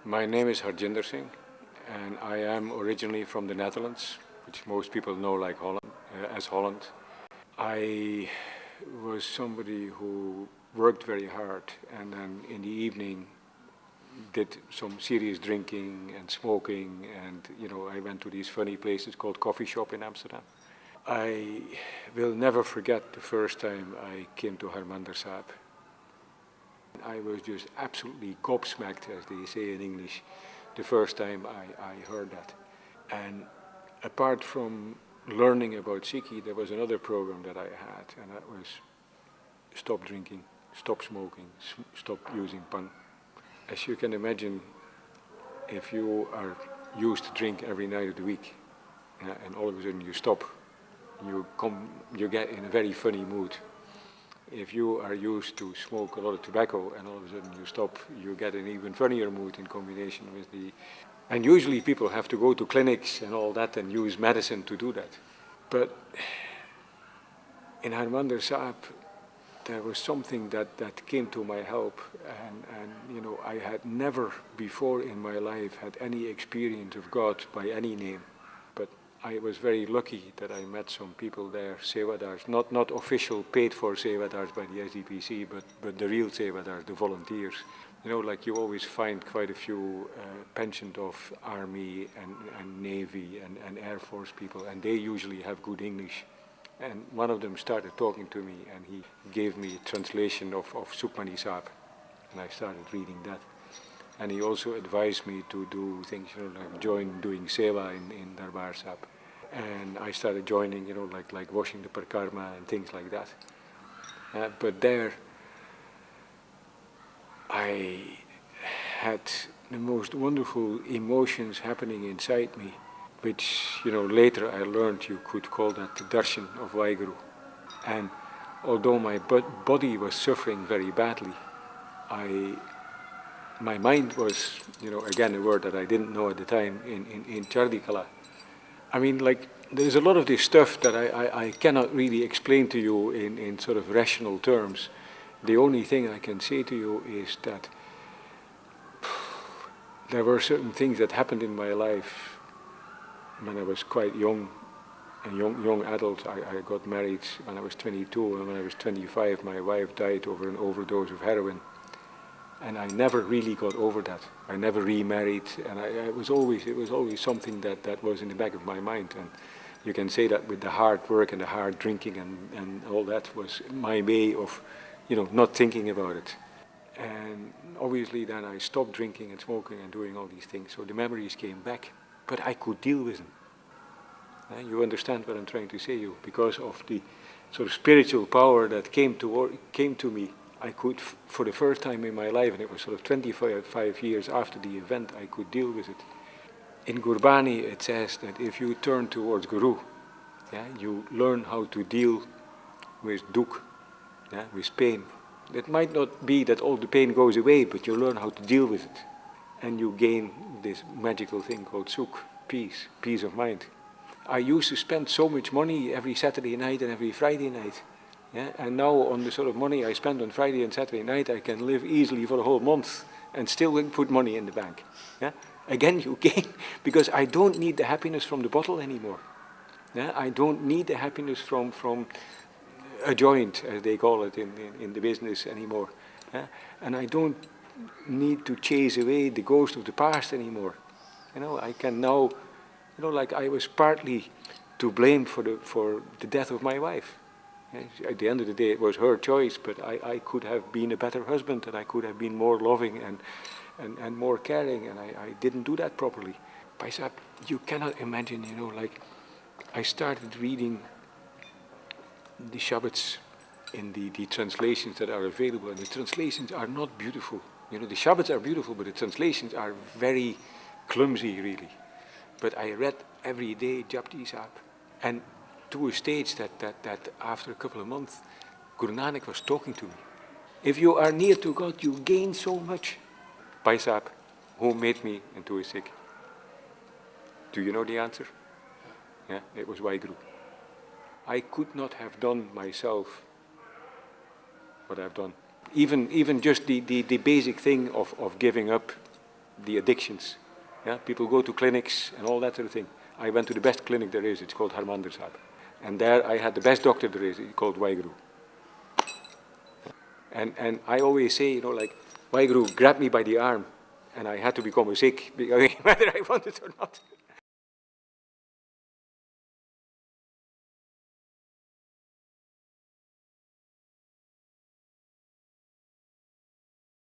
My name is Harjinder Singh, and I am originally from the Netherlands, which most people know like as Holland. I was somebody who worked very hard, and then in the evening did some serious drinking and smoking, and I went to these funny places called coffee shop in Amsterdam. I will never forget the first time I came to Harmandir Sahib. I was just absolutely gobsmacked, as they say in English, the first time I heard that. And apart from learning about Sikhi, there was another program that I had, and that was stop drinking, stop smoking, stop using pan. As you can imagine, if you are used to drink every night of the week, and all of a sudden you stop, you get in a very funny mood. If you are used to smoke a lot of tobacco and all of a sudden you stop, you get an even funnier mood in combination with the... And usually people have to go to clinics and all that and use medicine to do that. But in Harmandir Sahib, there was something that came to my help, and I had never before in my life had any experience of God by any name. But I was very lucky that I met some people there, sevadars, not official paid for sevadars by the SDPC, but the real sevadars, the volunteers. Like you always find quite a few pensioned off army and navy and air force people, and they usually have good English. And one of them started talking to me, and he gave me a translation of Sukhmani Sahib, and I started reading that. And he also advised me to do things, like join doing seva in Darbar Sahib. And I started joining, like washing the parkarma and things like that. But there, I had the most wonderful emotions happening inside me, which, later I learned you could call that the Darshan of Guru. And although my body was suffering very badly, my mind was, again a word that I didn't know at the time, in Chardikala. I mean, like, there's a lot of this stuff that I cannot really explain to you in sort of rational terms. The only thing I can say to you is that there were certain things that happened in my life when I was quite young, a young adult. I got married when I was 22, and when I was 25, my wife died over an overdose of heroin. And I never really got over that. I never remarried, and it was always something that was in the back of my mind. And you can say that with the hard work and the hard drinking and all that was my way of, not thinking about it. And obviously then I stopped drinking and smoking and doing all these things, so the memories came back, but I could deal with them. You understand what I'm trying to say, you? Because of the sort of spiritual power that came to me, I could, for the first time in my life, and it was sort of 25 years after the event, I could deal with it. In Gurbani it says that if you turn towards Guru, you learn how to deal with dukh, with pain. It might not be that all the pain goes away, but you learn how to deal with it. And you gain this magical thing called sukh, peace of mind. I used to spend so much money every Saturday night and every Friday night. And now on the sort of money I spend on Friday and Saturday night, I can live easily for a whole month and still put money in the bank. Again, you gain, because I don't need the happiness from the bottle anymore. I don't need the happiness from a joint, as they call it in the business anymore. And I don't need to chase away the ghost of the past anymore. I can now, like I was partly to blame for the death of my wife. At the end of the day, it was her choice, but I could have been a better husband, and I could have been more loving and more caring, and I didn't do that properly. Bhai Sahib, you cannot imagine, like I started reading the Shabbats in the translations that are available, and the translations are not beautiful. The Shabbats are beautiful, but the translations are very clumsy, really. But I read every day Japji Sahib, and to a stage that after a couple of months, Guru Nanak was talking to me. If you are near to God, you gain so much. Bhai Sahib, who made me into a Sikh? Do you know the answer? It was Guru. I could not have done myself what I've done. Even just the basic thing of giving up the addictions. Yeah? People go to clinics and all that sort of thing. I went to the best clinic there is, it's called Harmandir Sahib. And there I had the best doctor there is, called Waheguru. And I always say, you know, like, Waheguru grabbed me by the arm, and I had to become a Sikh, whether I wanted or not.